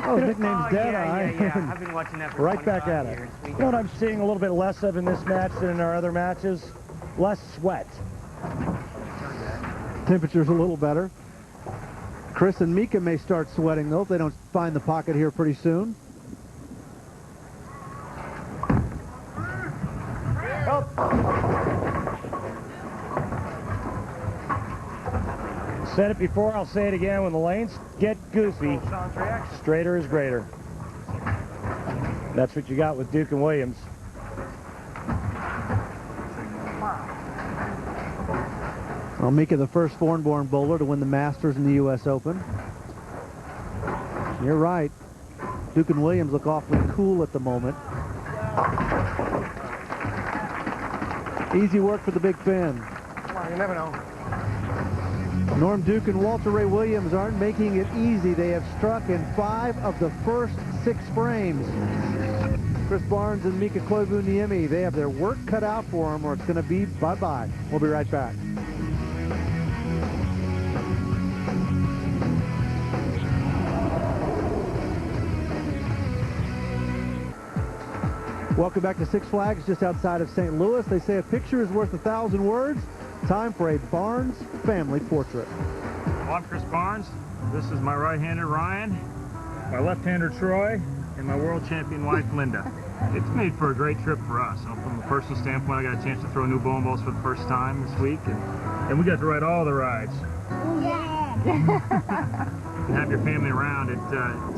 Oh, his nickname's Deadeye. Yeah. I've been watching that for Right back at years. it. You know what I'm seeing a little bit less of in this match than in our other matches? Less sweat. Temperature's a little better. Chris and Mika may start sweating, though, if they don't find the pocket here pretty soon. Help! Said it before, I'll say it again. When the lanes get goofy, straighter is greater. That's what you got with Duke and Williams. Well, Mika, the first foreign-born bowler to win the Masters in the U.S. Open. You're right. Duke and Williams look awfully cool at the moment. Easy work for the Big Fin. Come on, you never know. Norm Duke and Walter Ray Williams aren't making it easy. They have struck in 5 of the first 6 frames. Chris Barnes and Mika Koivuniemi, they have their work cut out for them, or it's going to be bye-bye. We'll be right back. Welcome back to Six Flags, just outside of St. Louis. They say a picture is worth 1,000 words. Time for a Barnes family portrait. Well, I'm Chris Barnes. This is my right-hander, Ryan, my left-hander, Troy, and my world champion wife, Linda. It's made for a great trip for us. From a personal standpoint, I got a chance to throw new bowling balls for the first time this week, and we got to ride all the rides. Yeah. And have your family around, it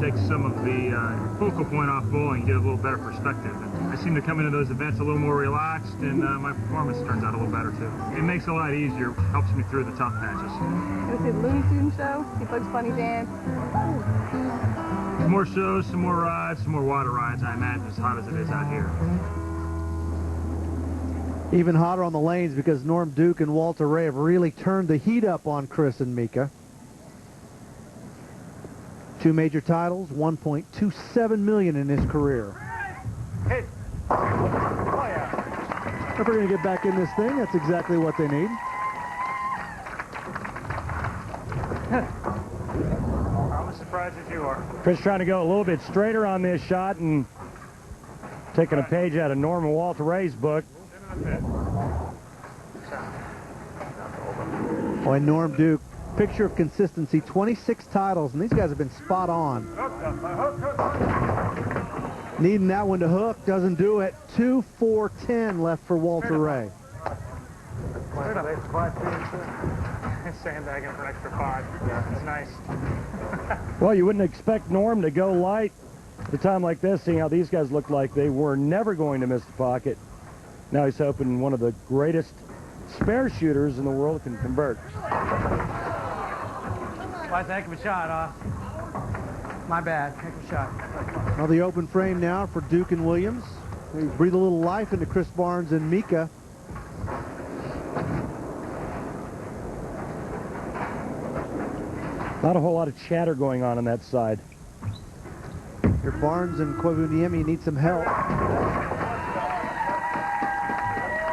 takes some of the focal point off bowling, you get a little better perspective. And I seem to come into those events a little more relaxed, and my performance turns out a little better too. It makes it a lot easier, helps me through the tough patches. Go see the Looney Tunes show, see Bugs Bunny dance. Some more shows, some more rides, some more water rides, I imagine, as hot as it is out here. Even hotter on the lanes because Norm Duke and Walter Ray have really turned the heat up on Chris and Mika. 2 major titles, $1.27 million in his career. Hey. Oh, yeah. If we're going to get back in this thing, that's exactly what they need. I'm as surprised as you are. Chris trying to go a little bit straighter on this shot and taking a page out of Norman Walter Ray's book. Boy, Norm Duke, picture of consistency, 26 titles, and these guys have been spot on. Needing that one to hook, doesn't do it. 2-4-10 left for Walter Ray. Sandbagging for an extra 5. Yeah, it's nice. Well, you wouldn't expect Norm to go light at a time like this, seeing how these guys looked like they were never going to miss the pocket. Now he's hoping one of the greatest spare shooters in the world can convert. Well, that's a heck of a shot, my bad, heck of a shot. Well, the open frame now for Duke and Williams. They breathe a little life into Chris Barnes and Mika. Not a whole lot of chatter going on that side. Here Barnes and Koivuniemi need some help.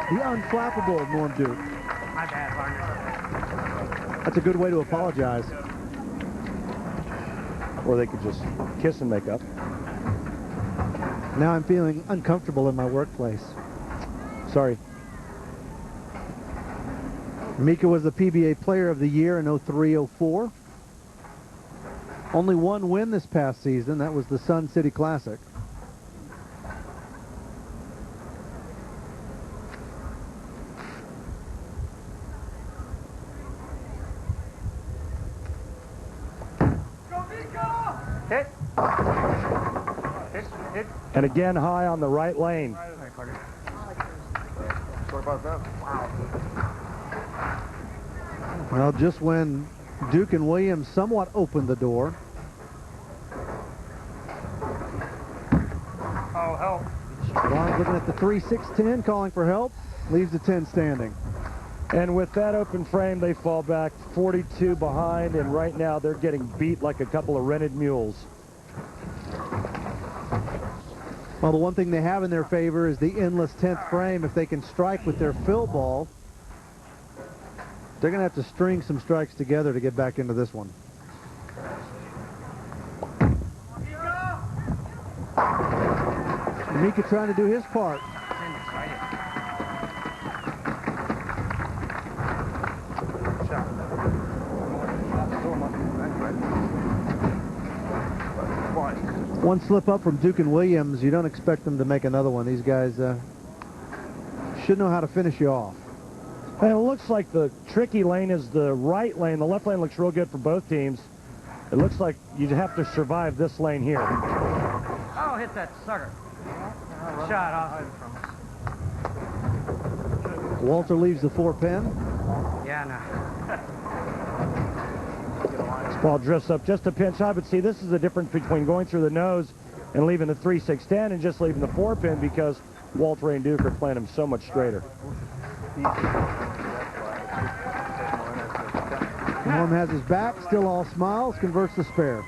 The unflappable Norm Duke. My bad, Barnes. That's a good way to apologize. Or they could just kiss and make up. Now I'm feeling uncomfortable in my workplace. Sorry. Mika was the PBA Player of the Year in 03-04. Only one win this past season. That was the Sun City Classic. Hit. Hit. And again, high on the right lane. What about that? Wow. Well, just when Duke and Williams somewhat opened the door. Oh, help. Barnes looking at the 3-6-10, calling for help. Leaves the 10 standing. And with that open frame, they fall back 42 behind, and right now they're getting beat like a couple of rented mules. Well, the one thing they have in their favor is the endless 10th frame. If they can strike with their fill ball, they're going to have to string some strikes together to get back into this one. Mika trying to do his part. One slip up from Duke and Williams, you don't expect them to make another one. These guys should know how to finish you off. And it looks like the tricky lane is the right lane. The left lane looks real good for both teams. It looks like you'd have to survive this lane here. Oh, hit that sucker. Shot off. Walter leaves the 4-pin. Yeah, no. This ball drifts up just a pinch high, but see, this is the difference between going through the nose and leaving the 3-6-10 and just leaving the 4-pin, because Walter and Duke are playing him so much straighter. Norm has his back, still all smiles, converts the spare.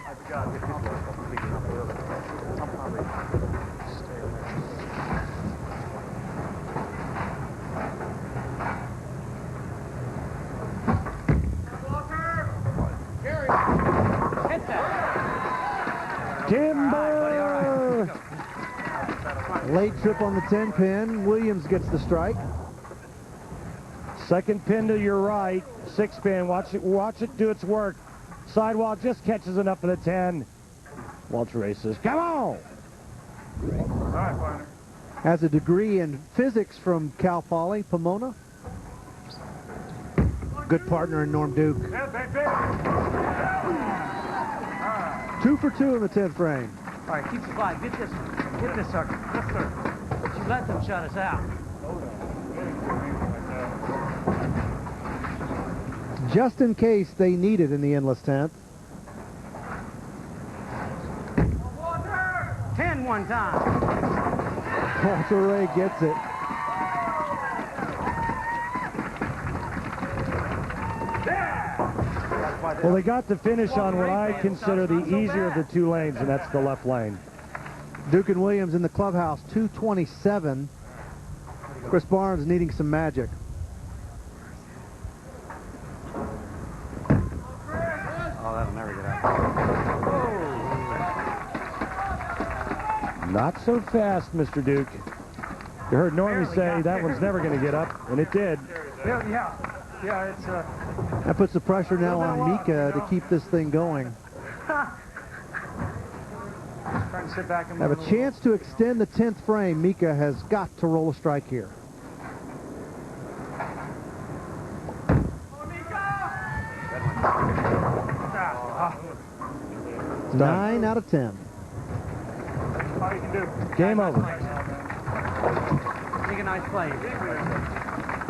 Timber! Late trip on the 10-pin. Williams gets the strike. Second pin to your right. 6-pin. Watch it do its work. Sidewalk just catches enough of the 10. Walter Ray says, come on! All right, partner. Has a degree in physics from Cal Poly, Pomona. Good partner in Norm Duke. Yeah, baby. 2 for 2 in the 10th frame. All right, keep the slide. Get this one. Get this sucker. Yes, sir. You let them shut us out. Just in case they need it in the endless 10th. 10 one time. Walter Ray gets it. Well, they got to finish on what I consider the easier of the two lanes, and that's the left lane. Duke and Williams in the clubhouse, 227. Chris Barnes needing some magic. Oh, that'll never get out. Not so fast, Mr. Duke. You heard Normie say that one's never going to get up, and it did. Yeah, it's That puts the pressure now on Mika to keep this thing going. trying to sit back and Have a chance to extend the 10th frame. Mika has got to roll a strike here. Nine out of 10. all you can do. Game over. Make a nice play.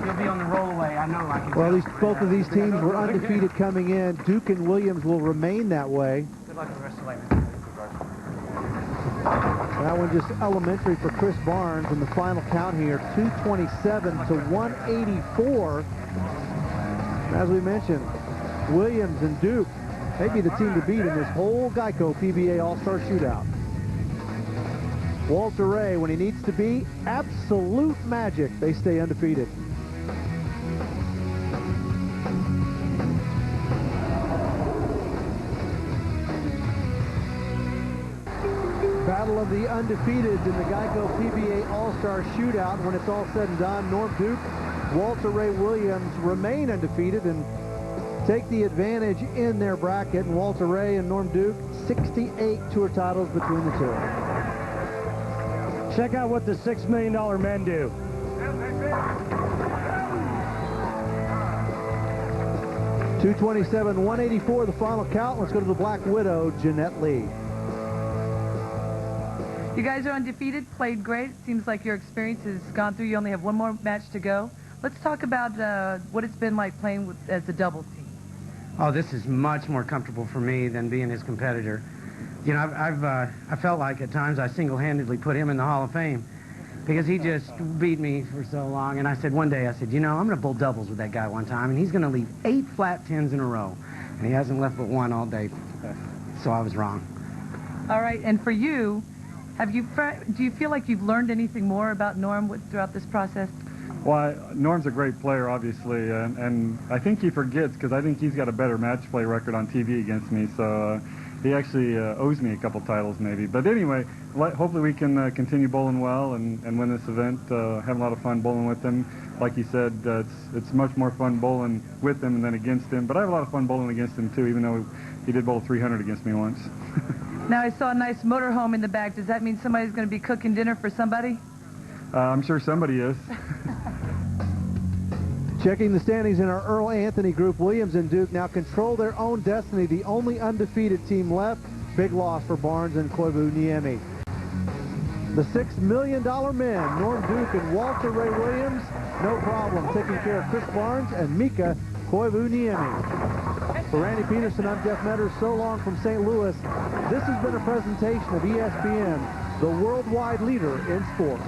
He'll be on the rollaway. I know. I can. Well, both of these teams were undefeated coming in. Duke and Williams will remain that way. Good luck with the rest of the way. That one just elementary for Chris Barnes in the final count here, 227 to 184. As we mentioned, Williams and Duke may be the team to beat in this whole Geico PBA All-Star Shootout. Walter Ray, when he needs to be, absolute magic. They stay undefeated. Battle of the undefeateds in the Geico PBA All-Star Shootout. When it's all said and done, Norm Duke, Walter Ray Williams remain undefeated and take the advantage in their bracket. And Walter Ray and Norm Duke, 68 tour titles between the two. Check out what the $6 million men do. 227, 184, the final count. Let's go to the Black Widow, Jeanette Lee. You guys are undefeated, played great. It seems like your experience has gone through. You only have one more match to go. Let's talk about what it's been like playing as a doubles team. Oh, this is much more comfortable for me than being his competitor. You know, I felt like at times I single-handedly put him in the Hall of Fame because he just beat me for so long. And I said one day, you know, I'm going to bowl doubles with that guy one time, and he's going to leave 8 flat 10s in a row. And he hasn't left but one all day. So I was wrong. All right, and for you, do you feel like you've learned anything more about Norm throughout this process? Well, Norm's a great player, obviously, and I think he forgets because I think he's got a better match play record on TV against me. So he actually owes me a couple titles maybe. But anyway, hopefully we can continue bowling well and win this event. Have a lot of fun bowling with him. Like he said, it's much more fun bowling with him than against him. But I have a lot of fun bowling against him too, even though he did bowl 300 against me once. Now I saw a nice motorhome in the back. Does that mean somebody's going to be cooking dinner for somebody? I'm sure somebody is. Checking the standings in our Earl Anthony group, Williams and Duke now control their own destiny, the only undefeated team left. Big loss for Barnes and Koivu-Niemi. The $6 million men, Norm Duke and Walter Ray Williams, no problem taking care of Chris Barnes and Mika Koivu-Niemi. For Randy Peterson, I'm Jeff Metters. So long from St. Louis. This has been a presentation of ESPN, the worldwide leader in sports.